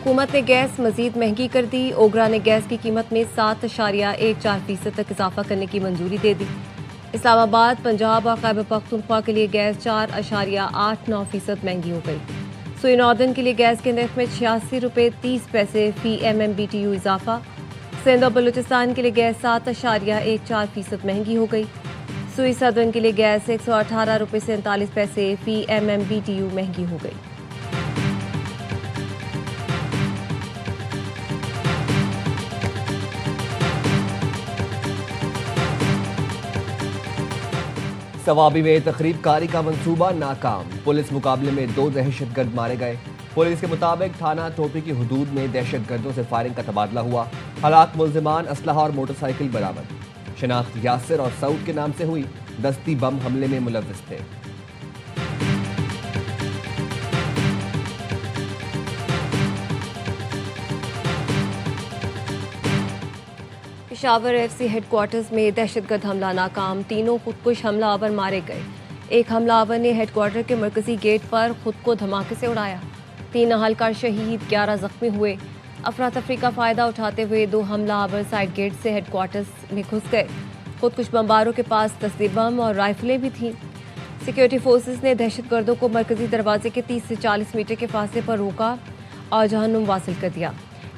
हुकूमत ने गैस मजीद महंगी कर दी। ओगरा ने गैस की कीमत में 7.14% तक इजाफा करने की मंजूरी दे दी। इस्लामाबाद, पंजाब और खैबर पख्तूनख्वा के लिए गैस 4.89% महंगी हो गई। सुई नॉर्दर्न के लिए गैस के नर्ख में 86 रुपये 30 पैसे फी MMBTU इजाफा। सिंध और बलूचिस्तान के लिए गैस 7.14% महंगी हो गई। सुई सदर्न के लिए गैस 118 रुपये 47 पैसे फी MMBTU महंगी हो गई। सवाबी में तखरीब कारी का मंसूबा नाकाम। पुलिस मुकाबले में 2 दहशतगर्द मारे गए। पुलिस के मुताबिक थाना टोपी की हुदूद में दहशतगर्दों से फायरिंग का तबादला हुआ। हलाक मुल्जिमान, असलहा और मोटरसाइकिल बरामद। शनाख्त यासिर और सऊद के नाम से हुई। दस्ती बम हमले में मुलव्विस थे। पेशावर FC हेडक्वार्टर्स में दहशतगर्द हमला नाकाम। तीनों खुदकुश हमलावर मारे गए। एक हमलावर ने हेडक्वार्टर के मरकजी गेट पर खुद को धमाके से उड़ाया। 3 अहलकार शहीद, 11 जख्मी हुए। अफरा तफरी का फायदा उठाते हुए 2 हमलावर साइड गेट से हेडक्वार्टर्स में घुस गए। खुदकुश बमबारों के पास तस्दीर बम और राइफलें भी थीं। सिक्योरिटी फोर्सेस ने दहशतगर्दों को मरकजी दरवाजे के 30 से 40 मीटर के फासले पर रोका और जहन्नुम वासिल कर दिया।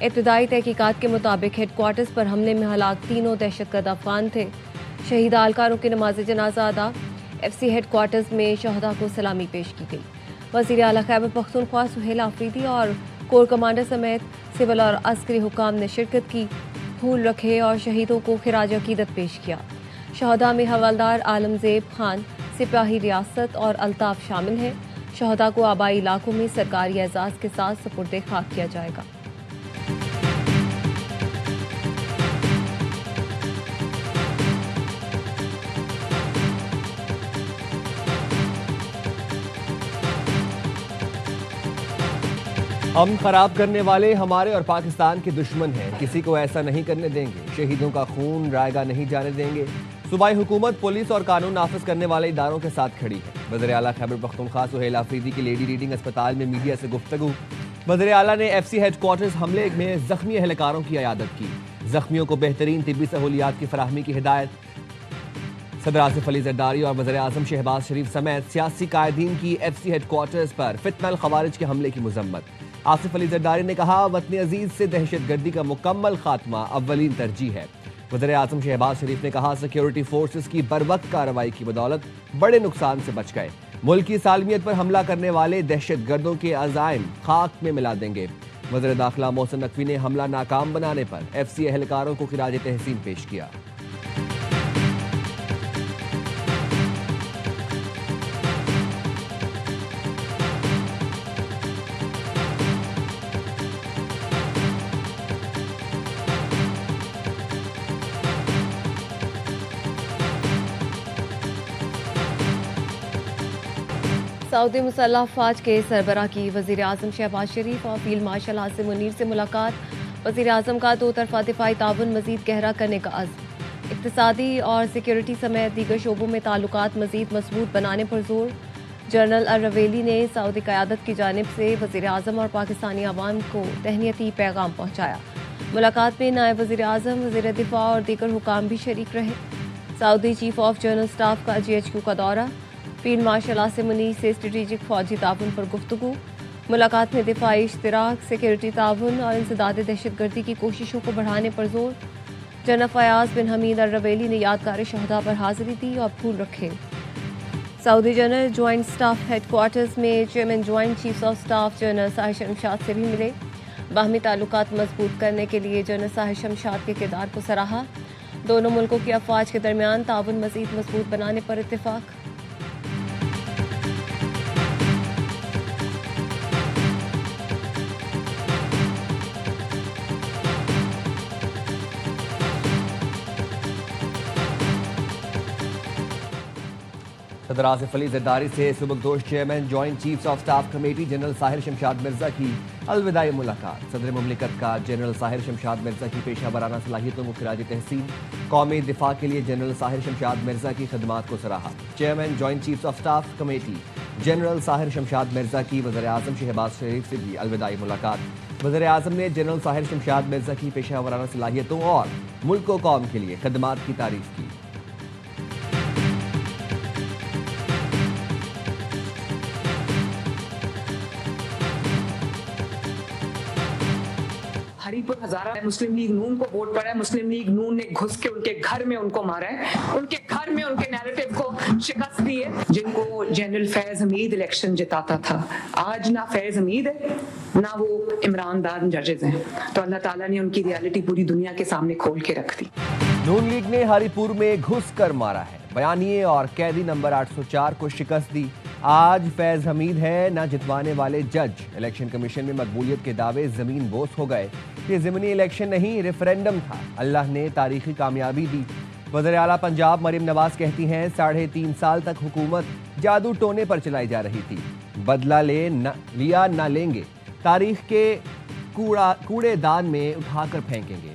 इब्तदाई तहकीकात के मुताबिक हेडक्वार्टर्स पर हमले में हलाक तीनों दहशतगर्द अफगान थे। शहीद एहलकारों की नमाज जनाजा अदा। FC हेडक्वार्टर्स में शहदा को सलामी पेश की गई। वज़ीर आला खैबर पख्तूनख्वा सुहेल आफरीदी और कोर कमांडर समेत सिविल और अस्करी हुकाम ने शिरकत की। फूल रखे और शहीदों को खिराज अकीदत पेश किया। शहदा में हवलदार आलमजेब खान, सिपाही रियासत और अल्ताफ शामिल हैं। शहदा को आबाई इलाकों में सरकारी एजाज़ के साथ सुपुर्द खाक किया जाएगा। हम खराब करने वाले हमारे और पाकिस्तान के दुश्मन हैं। किसी को ऐसा नहीं करने देंगे। शहीदों का खून रायगा नहीं जाने देंगे। सूबाई हुकूमत पुलिस और कानून नाफिज करने वाले इदारों के साथ खड़ी है। वज़ीर आला खैबर पख्तूनख्वा सुहेल आफरीदी की लेडी रीडिंग अस्पताल में मीडिया से गुफ्तगू। वज़ीर आला ने FC हेडक्वार्टर्स हमले में जख्मी एहलकारों की इयादत की। जख्मियों को बेहतरीन तिब्बी सहूलियात की फराहमी की हिदायत। सदर आसिफ अली जरदारी और वज़ीर आज़म शहबाज शरीफ समेत सियासी कायदीन की FC हेडक्वार्टर्स पर फितनल खवारिज के हमले की मजम्मत। आसिफ अली जरदारी ने कहा, वतन अजीज से दहशतगर्दी का मुकम्मल खात्मा अव्वलीन तरजीह है। वज़ीर आज़म शहबाज शरीफ ने कहा, सिक्योरिटी फोर्सेस की बरवक्त कार्रवाई की बदौलत बड़े नुकसान से बच गए। मुल्क की सालमियत पर हमला करने वाले दहशतगर्दों के अज़ाइम खाक में मिला देंगे। वज़ीर दाखिला मोहसिन नकवी ने हमला नाकाम बनाने पर FC एहलकारों को खिराज तहसीन पेश किया। सऊदी मुसल्लह अफवाज के सरबराह की वज़ीर आज़म शहबाज शरीफ और फील्ड मार्शल आसिम मुनीर से मुलाकात। वज़ीर आज़म का 2 तरफ़ा दिफाई ताउन मज़ीद गहरा करने का अज़्म। इक़्तिसादी और सिक्योरिटी समेत दीगर शोबों में ताल्लुकात मज़ीद मज़बूत बनाने पर जोर। जनरल अल-रवेली ने सऊदी क़यादत की जानिब से वज़ीर आज़म और पाकिस्तानी अवाम को तहनीती पैगाम पहुँचाया। मुलाकात में नायब वज़ीर आज़म, वज़ीर दिफा और दीगर हुकाम भी शरीक रहे। Saudi chief of general staff का GHQ का दौरा। फील्ड मार्शल आसिम मुनीर से स्ट्रेटेजिक फौजी ताउन पर गुफ्तगू। मुलाकात में दिफाई इश्तिराक, सिक्योरिटी ताउन और इंसदाद दहशतगर्दी की कोशिशों को बढ़ाने पर जोर। General Fayyaz bin Hamid al Ruwaili ने यादगार शहदा पर हाजिरी दी और फूल रखे। सऊदी जनरल ज्वाइंट स्टाफ हेडक्वार्टर्स में chairman joint chiefs of staff general Sahir Shamshad से भी मिले। बाहमी ताल्लुकात मजबूत करने के लिए जनरल साहिर शमशाद के किरदार को सराहा। दोनों मुल्कों की अफवाज के दरमियान ताउन मज़ीद मजबूत बनाने पर इत्तेफाक। सदर आसिफ अली जरदारी से सुबकदोश chairman joint chiefs of staff committee general Sahir Shamshad Mirza की अलविदाई मुलाकात। सदर मुमलिकत का जनरल साहिर शमशाद मिर्जा की पेशा वराना सलाहियतों को खिराज तहसीन। कौमी दिफा के लिए जनरल साहिर शमशाद मिर्जा की खदमात को सराहा। Chairman joint chiefs of staff committee general Sahir Shamshad Mirza की वज़ीर आज़म शहबाज शरीफ से भी अलविदाई मुलाकात। वज़ीर आज़म ने जनरल साहिर शमशाद मिर्ज़ा की पेशा वराना सलाहियतों और मुल्क व कौम के लिए खदमात की तारीफ की। हरीपुर हजारा मुस्लिम लीग नून को वोट पड़ा है। मुस्लिम लीग नून ने घुस के उनके घर में उनको मारा है, उनके घर में उनके नैरेटिव को शिकस्त दी है। जिनको जनरल फैज हमीद इलेक्शन जिताता था, आज ना फैज हमीद है ना वो इमरान दान जजेस हैं। तो अल्लाह ताला ने उनकी रियलिटी पूरी दुनिया के सामने खोल के रख दी। नून लीग ने हरीपुर में घुस कर मारा है, बयानिए और कैदी नंबर 804 को शिकस्त दी। आज फैज हमीद है ना जितवाने वाले जज। इलेक्शन कमीशन में मकबूलियत के दावे जमीन बोस हो गए। ये ज़मीनी इलेक्शन नहीं, रेफरेंडम था। अल्लाह ने तारीखी कामयाबी दी। वज़ीर आला पंजाब मरीम नवाज कहती हैं 3.5 साल तक हुकूमत जादू टोने पर चलाई जा रही थी। बदला लिया ना लेंगे, तारीख के कूड़ेदान में उठाकर फेंकेंगे।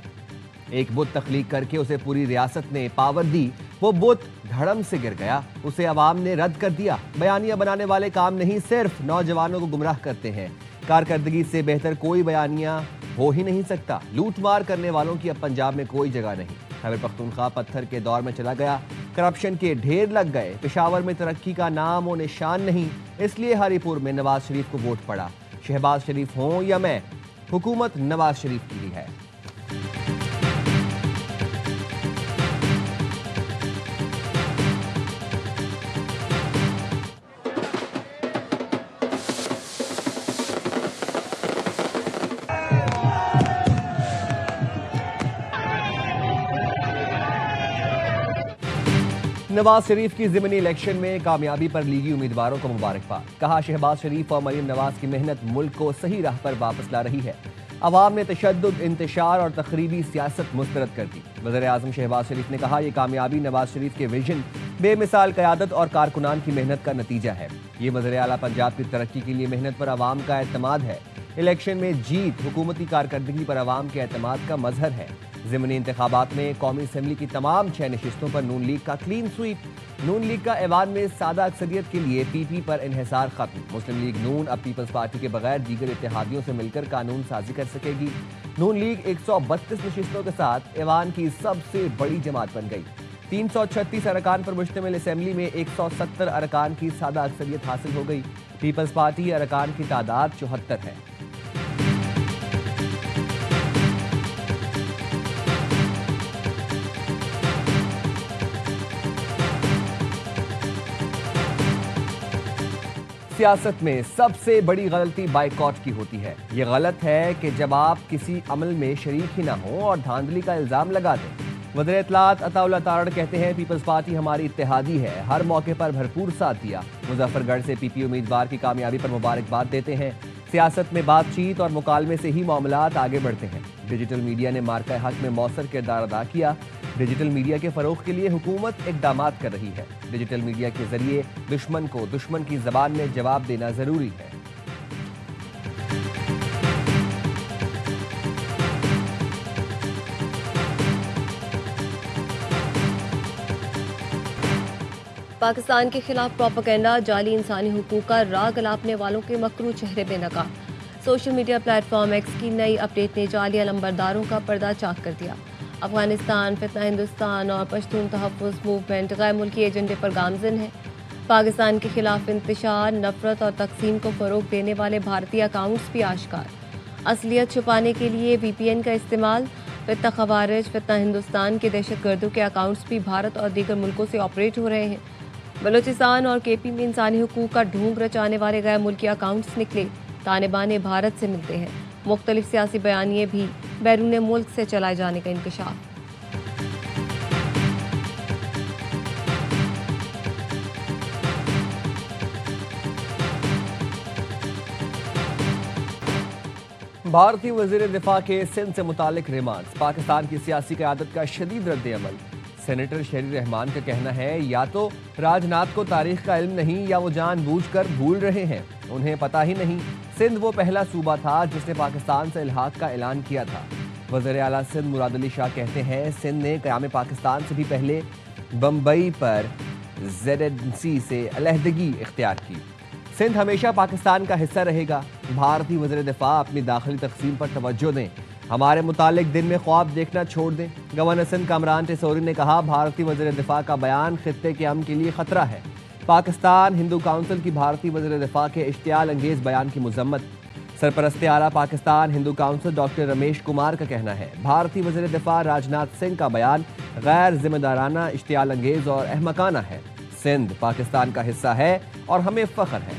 एक बुत तख्लीक करके उसे पूरी रियासत ने पावर दी, वो बुत धड़म से गिर गया, उसे अवाम ने रद्द कर दिया। बयानिया बनाने वाले काम नहीं, सिर्फ नौजवानों को गुमराह करते हैं। कारकर्दगी से बेहतर कोई बयानिया हो ही नहीं सकता। लूट मार करने वालों की अब पंजाब में कोई जगह नहीं। खैबर पख्तूनख्वा पत्थर के दौर में चला गया, करप्शन के ढेर लग गए। पेशावर में तरक्की का नाम और निशान नहीं, इसलिए हरीपुर में नवाज शरीफ को वोट पड़ा। शहबाज शरीफ हों या मैं, हुकूमत नवाज शरीफ की ही है। नवाज शरीफ की ज़िमनी इलेक्शन में कामयाबी पर लीगी उम्मीदवारों को मुबारकबाद। कहा शहबाज शरीफ और मरीम नवाज की मेहनत मुल्क को सही राह पर वापस ला रही है। अवाम ने तशद्दुद, इंतशार और तखरीबी सियासत मुस्तरद कर दी। वज़ीर आज़म शहबाज शरीफ ने कहा यह कामयाबी नवाज शरीफ के विजन, बेमिसाल क़यादत और कारकुनान की मेहनत का नतीजा है। ये वज़ीर आला पंजाब की तरक्की के लिए मेहनत पर अवाम का एतमाद है। इलेक्शन में जीत हुकूमती कारकर्दगी पर अवाम के एतमाद का मजहर है। ज़िमनी इंतखाबात में कौमी असम्बली की तमाम 6 नशिस्तों पर नून लीग का क्लीन स्वीप। नून लीग का ऐवान में सादा अक्सरियत के लिए पीपी पर इन्हिसार खत्म। मुस्लिम लीग नून अब पीपल्स पार्टी के बगैर दीगर इत्तेहादियों से मिलकर कानून साजी कर सकेगी। नून लीग 132 नशिस्तों के साथ ऐवान की सबसे बड़ी जमात बन गई। 336 अरकान पर मुश्तमिल असम्बली में 170 अरकान की सादा अक्सरियत हासिल हो गई। पीपल्स पार्टी अरकान की तादाद 74 है। सियासत में सबसे बड़ी गलती बाइकॉट की होती है। ये गलत है कि जब आप किसी अमल में शरीक ही ना हो और धांधली का इल्जाम लगा दें। वज़ीर इत्तलात अताउल्लाह तारड़ कहते हैं पीपल्स पार्टी हमारी इत्तेहादी है, हर मौके पर भरपूर साथ दिया। मुजफ्फरगढ़ से पीपी उम्मीदवार की कामयाबी पर मुबारकबाद देते हैं। सियासत में बातचीत और मुकालमे से ही मामलात आगे बढ़ते हैं। डिजिटल मीडिया ने मार्का हक में मौसर किरदार अदा किया। डिजिटल मीडिया के फरोग के लिए हुकूमत इक़दामात कर रही है। डिजिटल मीडिया के जरिए दुश्मन को दुश्मन की ज़बान में जवाब देना ज़रूरी है। पाकिस्तान के खिलाफ प्रोपेगेंडा, जाली इंसानी हुकूक का राग अलापने वालों के मकरू चेहरे पे नकाब। सोशल मीडिया प्लेटफॉर्म एक्स की नई अपडेट ने जालिया लंबरदारों का पर्दा चाक कर दिया। अफगानिस्तान, फितना हिंदुस्तान और पश्तून तहफ़्फ़ुज़ मूवमेंट गैर मुल्की एजेंडे पर गामज़िन है। पाकिस्तान के खिलाफ इंतशार, नफरत और तकसीम को फ़रोग़ देने वाले भारतीय अकाउंट्स भी आश्कार। असलियत छुपाने के लिए VPN का इस्तेमाल। फितना ख़वारिज, फितना हिंदुस्तान के दहशतगर्दों के अकाउंट्स भी भारत और दीगर मुल्कों से ऑपरेट हो रहे हैं। बलूचिस्तान और KP में इंसानी हुकूक का ढोंग रचाने वाले गैर मुल्की अकाउंट्स निकले। तालिबान भारत से मिलते हैं। मुख्तलिफ सियासी बयानिए भी बैरून मुल्क से चलाए जाने का इंकशाफ। भारतीय वज़ीर दिफा के सिंध से मुतालिक रिमांड्स। पाकिस्तान की सियासी क़यादत का शदीद रद्द-ए-अमल। सेनेटर शहरी रहमान का कहना है या तो राजनाथ को तारीख का इल्म नहीं या वो जानबूझकर भूल रहे हैं, उन्हें पता ही नहीं। सिंध वो पहला सूबा था जिसने पाकिस्तान से इल्हाक का ऐलान किया था। वज़ीर आला सिंध मुराद अली शाह कहते हैं सिंध ने क़याम पाकिस्तान से भी पहले बम्बई पर ZNC से अलहदगी इख्तियार की। सिंध हमेशा पाकिस्तान का हिस्सा रहेगा। भारतीय वज़ीर दिफा अपनी दाखिली तक़सीम पर तवज्जो दें, हमारे मुतालिक दिन में ख्वाब देखना छोड़ दें। गवर्नर सिंध कामरान टेसोरी ने कहा, भारतीय वज़ीर दिफा का बयान खित्ते के अमन के लिए खतरा है। पाकिस्तान हिंदू काउंसिल की भारतीय वज़ीर दिफा के इश्तियाल अंगेज़ बयान की मज़म्मत। सरपरस्ते आला पाकिस्तान हिंदू काउंसिल डॉक्टर रमेश कुमार का कहना है, भारतीय वज़ीर दिफा राजनाथ सिंह का बयान गैर जिम्मेदाराना, इश्तियाल अंगेज़ और अहमकाना है। सिंध पाकिस्तान का हिस्सा है और हमें फ़ख्र है।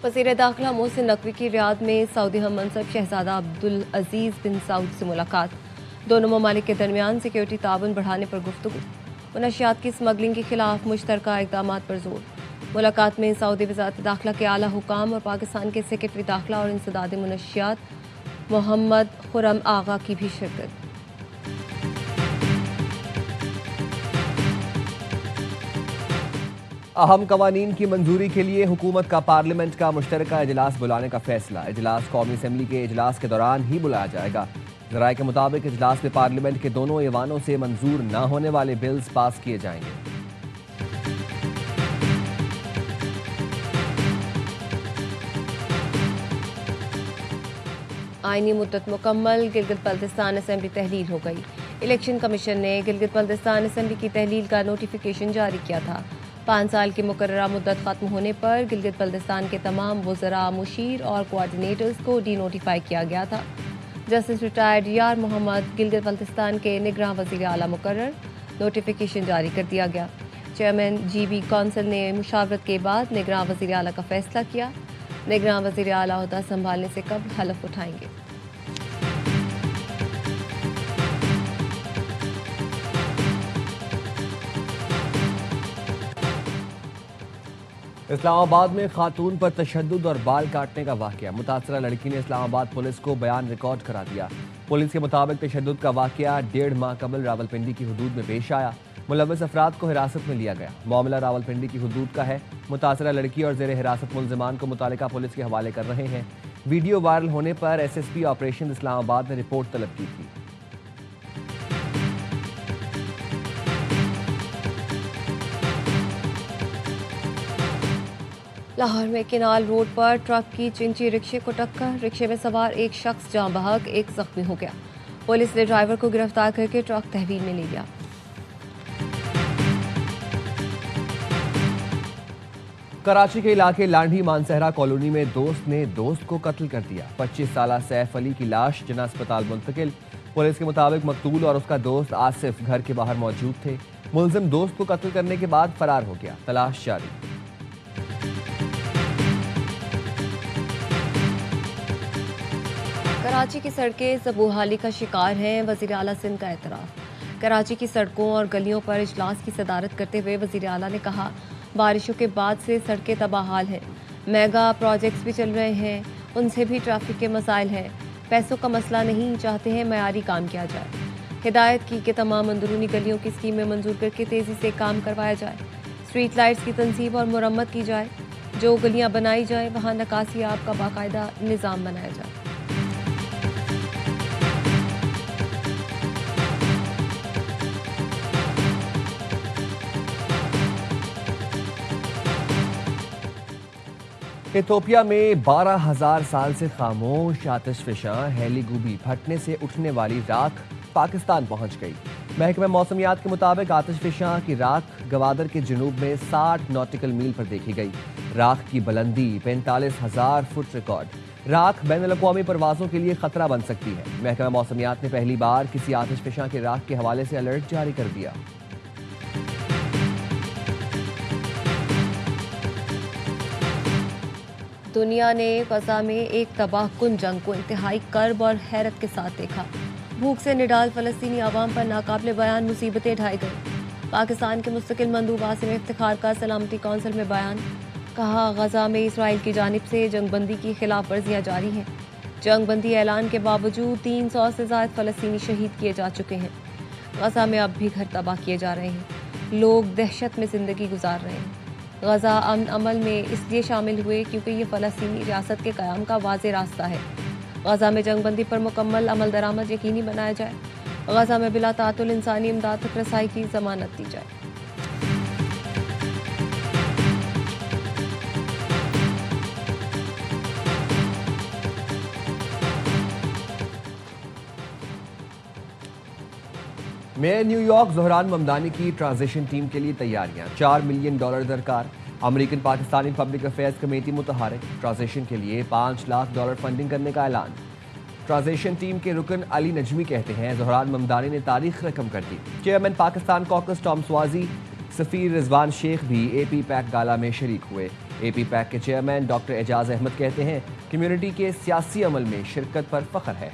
वज़ीर दाखिला मोहसिन नकवी की रियाद में सऊदी हम मनसब शहजादा अब्दुल अजीज़ बिन सऊद से मुलाकात। दोनों ममालिक के दरमियान सिक्योरिटी ताउन बढ़ाने पर गुफ्तगू। मनशियात की स्मगलिंग के खिलाफ मुश्तरका इक़दाम पर जोर। मुलाकात में सऊदी वज़ारत दाखिला के आला हुकाम और पाकिस्तान के सेक्रेटरी दाखिला और इंसदाद मनशियात मोहम्मद खुरम आगा की भी शिरकत। अहम कवानीन की मंजूरी के लिए हुकूमत का पार्लियामेंट का मुश्तरका इजलास बुलाने का फैसला। इजलास कौमी असम्बली के इजलास के दौरान ही बुलाया जाएगा। ज़राए के मुताबिक इजलास में पार्लियामेंट के दोनों ऐवानों से मंजूर न होने वाले बिल्स पास किए जाएंगे। आईनी मुद्दत मुकम्मल, गिलगित बल्तिस्तान असम्बली तहलील हो गई। इलेक्शन कमीशन ने गिलगित बल्तिस्तान असम्बली की तहलील का नोटिफिकेशन जारी किया था। 5 साल की मुकर्ररा मुद्दत खत्म होने पर गिलगित बल्तिस्तान के तमाम वज़रा, मुशीर और कोऑर्डिनेटर्स को डी नोटिफाई किया गया था। जस्टिस रिटायर्ड यार मोहम्मद गिलगित बल्तिस्तान के निगरां वज़ीर आला मुकर्रर, नोटिफिकेशन जारी कर दिया गया। चेयरमैन GB कौंसिल ने मुशावरत के बाद निगरां वज़ीर आला का फैसला किया। निगरां वज़ीर आला ओहदा संभालने से कब्ल हलफ उठाएंगे। इस्लामाबाद में खातून पर तशद्दुद और बाल काटने का वाकया। मुतासरा लड़की ने इस्लामाबाद पुलिस को बयान रिकॉर्ड करा दिया। पुलिस के मुताबिक तशद्दुद का वाकया 1.5 माह कबल रावलपिंडी की हुदूद में पेश आया। मुलव्वस अफराद को हिरासत में लिया गया। मामला रावलपिंडी की हुदूद का है। मुतासरा लड़की और ज़ेर हिरासत मुल्ज़िमान को मुतालिका पुलिस के हवाले कर रहे हैं। वीडियो वायरल होने पर SSP ऑपरेशन इस्लामाबाद ने रिपोर्ट तलब की थी। लाहौर में किनाल रोड पर ट्रक की चिंची रिक्शे को टक्कर। रिक्शे में सवार एक शख्स जाँ बहक, एक जख्मी हो गया। पुलिस ने ड्राइवर को गिरफ्तार करके ट्रक तहवील में ले लिया। कराची के इलाके लांढी मानसहरा कॉलोनी में दोस्त ने दोस्त को कत्ल कर दिया। 25 साला सैफ अली की लाश जिना अस्पताल मुंतकिल। पुलिस के मुताबिक मकतूल और उसका दोस्त आसिफ घर के बाहर मौजूद थे। मुलजिम दोस्त को कत्ल करने के बाद फरार हो गया। तलाश जारी। कराची की सड़कें ज़बूहाली का शिकार हैं, वज़ीर आला सिंध का एतराफ़। कराची की सड़कों और गलियों पर इजलास की सदारत करते हुए वज़ीर आला ने कहा, बारिशों के बाद से सड़कें तबाहाल हैं। मेगा प्रोजेक्ट्स भी चल रहे हैं, उनसे भी ट्रैफिक के मसाइल हैं। पैसों का मसला नहीं, चाहते हैं मयारी काम किया जाए। हिदायत की कि तमाम अंदरूनी गलियों की स्कीमें मंजूर करके तेज़ी से काम करवाया जाए। स्ट्रीट लाइट्स की तनसीब और मुरम्मत की जाए। जो गलियाँ बनाई जाए वहाँ निकासी आब का बाकायदा निज़ाम बनाया जाए। इथियोपिया में 12,000 साल से खामोश आतिशफशां हेलीगुबी फटने से उठने वाली राख पाकिस्तान पहुंच गई। महकमा मौसमियात के मुताबिक आतिशफशां की राख गवादर के जुनूब में 60 नॉटिकल मील पर देखी गई। राख की बुलंदी 45,000 फुट रिकॉर्ड। राख बैनुल-अक़वामी परवाज़ों के लिए खतरा बन सकती है। महकमा मौसमियात ने पहली बार किसी आतिशफशां की राख के हवाले से अलर्ट जारी कर दिया। दुनिया ने गजा में एक तबाहकुन जंग को इंतहाई कर्ब और हैरत के साथ देखा। भूख से निडाल फ़लस्तीनी आवाम पर नाकाबिले बयान मुसीबतें ढाई गई। पाकिस्तान के मुस्तकिल मंदूब आसिम इफ्तिखार का सलामती कौंसिल में बयान। कहा, गजा में इसराइल की जानिब से जंगबंदी की खिलाफ वर्जियाँ जारी हैं। जंगबंदी ऐलान के बावजूद 300 से ज़ायद फ़लस्तीनी शहीद किए जा चुके हैं। गजा में अब भी घर तबाह किए जा रहे हैं। लोग दहशत में ज़िंदगी गुजार रहे हैं। गजा अमन अमल में इसलिए शामिल हुए क्योंकि ये फ़लस्तीनी रियासत के क़याम का वाज़ेह रास्ता है। غزہ میں جنگ بندی پر مکمل عمل درآمد یقینی بنایا جائے. غزہ میں بلا تعطل انسانی امداد تک رسائی کی ضمانت دی جائے. میں نیو یارک زہران ممدانی کی ٹرانزیشن ٹیم کے لیے تیاریاں. $4 ملین درکار. American Pakistani public affairs committee متحرک. ٹرانزیشن کے لیے $5 لاکھ فنڈنگ کرنے کا اعلان. ٹرانزیشن ٹیم کے رکن علی نجمی کہتے ہیں زہران ممدانی نے تاریخ رقم کر دی. چیئرمین پاکستان کوکس ٹام سوازی سفیر رضوان شیخ بھی اے پی پیک گالا میں شریک ہوئے. اے پی پیک کے چیئرمین ڈاکٹر اعجاز احمد کہتے ہیں کمیونٹی کے سیاسی عمل میں شرکت پر فخر ہے.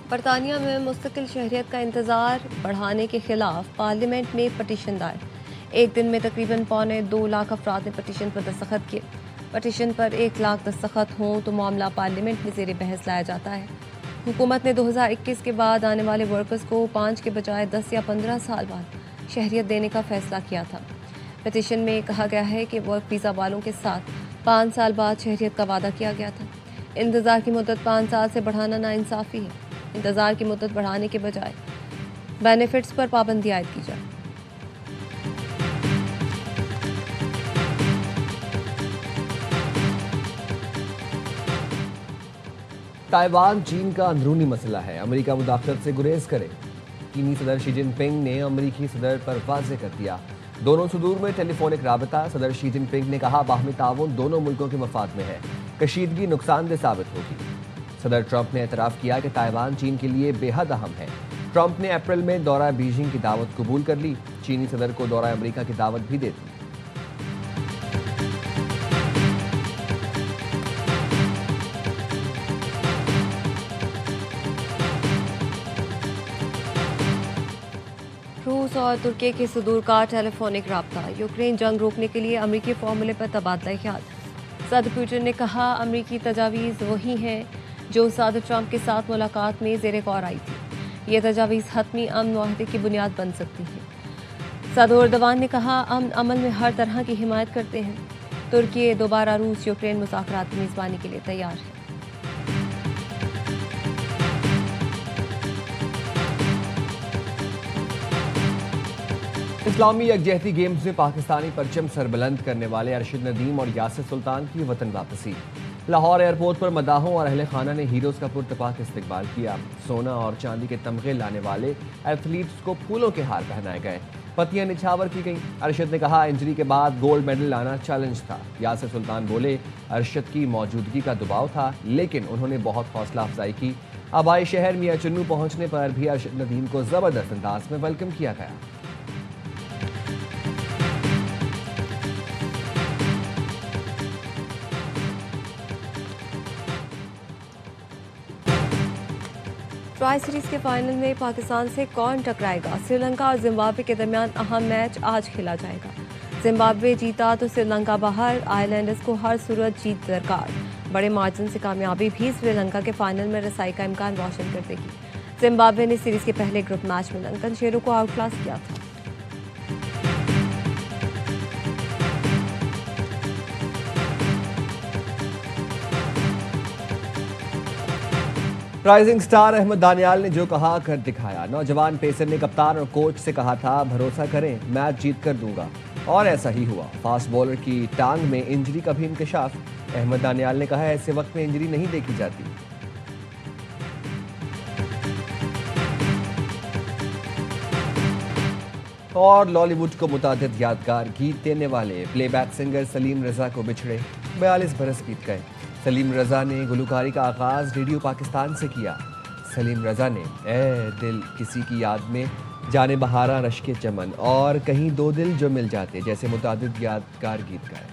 برطانیہ میں مستقل شہریت کا انتظار بڑھانے کے خلاف پارلیمنٹ میں پٹیشن دائر. ایک دن میں تقریباً 2.25 لاکھ افراد نے پٹیشن پر دستخط کیے. پٹیشن پر 1 لاکھ دستخط ہوں تو معاملہ پارلیمنٹ میں زیر بحث لایا جاتا ہے. حکومت نے 2021 کے بعد آنے والے ورکرز کو 5 کے بجائے 10 یا 15 سال بعد شہریت دینے کا فیصلہ کیا تھا. پٹیشن میں کہا گیا ہے کہ ورک ویزا والوں کے ساتھ 5 سال بعد شہریت کا وعدہ کیا گیا تھا. انتظار کی مدت 5 سال سے بڑھانا ناانصافی ہے. انتظار کی مدت بڑھانے کے بجائے بینیفٹس پر پابندی عائد کی جائے. تائیوان چین کا اندرونی مسئلہ ہے. امریکہ مداخلت سے گریز کرے. چینی صدر شی جن پنگ نے امریکی صدر پر واضح کر دیا. دونوں صدور میں ٹیلی فونک رابطہ. صدر شی جن پنگ نے کہا باہمی تعاون دونوں ملکوں کے مفاد میں ہے. کشیدگی نقصان دہ ثابت ہوگی. صدر ٹرمپ نے اعتراف کیا کہ تائیوان چین کے لیے بے حد اہم ہے. ٹرمپ نے اپریل میں دورہ بیجنگ کی دعوت قبول کر لی. چینی صدر کو دورہ امریکہ کی دعوت بھی دے دی. روس اور ترکی کے صدور کا ٹیلی فونک رابطہ. یوکرین جنگ روکنے کے لیے امریکی فارمولے پر تبادلہ خیال. صدر پوٹن نے کہا امریکی تجاویز وہی ہیں جو صدر ٹرمپ کے ساتھ ملاقات میں زیر غور آئی تھی. یہ تجاویز حتمی امن معاہدے کی بنیاد بن سکتی ہیں. صدر اردوان نے کہا امن عمل میں ہر طرح کی حمایت کرتے ہیں. ترکی دوبارہ روس یوکرین مذاکرات کی میزبانی کے لیے تیار ہے. اسلامی یکجہتی گیمز میں پاکستانی پرچم سربلند کرنے والے ارشد ندیم اور یاسر سلطان کی وطن واپسی. لاہور ایئرپورٹ پر مداحوں اور اہل خانہ نے ہیروز کا پرتپاک استقبال کیا. سونا اور چاندی کے تمغے لانے والے ایتھلیٹس کو پھولوں کے ہار پہنائے گئے. پتیاں نچھاور کی گئیں. ارشد نے کہا انجری کے بعد گولڈ میڈل لانا چیلنج تھا. یاسر سلطان بولے ارشد کی موجودگی کا دباؤ تھا لیکن انہوں نے بہت حوصلہ افزائی کی. آبائی شہر میاں چنو پہنچنے پر بھی ارشد ندیم کو زبردست انداز میں ویلکم کیا گیا. ٹرائی سیریز کے فائنل میں پاکستان سے کون ٹکرائے گا؟ سری لنکا اور زمبابوے کے درمیان اہم میچ آج کھیلا جائے گا. زمبابوے جیتا تو سری لنکا باہر. آئی لینڈرز کو ہر صورت جیت درکار. بڑے مارجن سے کامیابی بھی سری لنکا کے فائنل میں رسائی کا امکان روشن کر دے گی. زمبابوے نے سیریز کے پہلے گروپ میچ میں لنکن شیروں کو آؤٹ کلاس کیا تھا. رائزنگ سٹار احمد دانیال نے جو کہا کر دکھایا. نوجوان پیسر نے کپتان اور کوچ سے کہا تھا بھروسہ کریں میچ جیت کر دوں گا اور ایسا ہی ہوا. فاسٹ بولر کی ٹانگ میں انجری کا بھی انکشاف. احمد دانیال نے کہا ایسے وقت میں انجری نہیں دیکھی جاتی. اور لالی ووڈ کو متعدد یادگار گیت دینے والے پلے بیک سنگر سلیم رضا کو بچھڑے 42 برس بیت گئے. سلیم رضا نے گلوکاری کا آغاز ریڈیو پاکستان سے کیا. سلیم رضا نے اے دل کسی کی یاد میں، جانے بہاراں رشک چمن اور کہیں دو دل جو مل جاتے جیسے متعدد یادگار گیت گائے.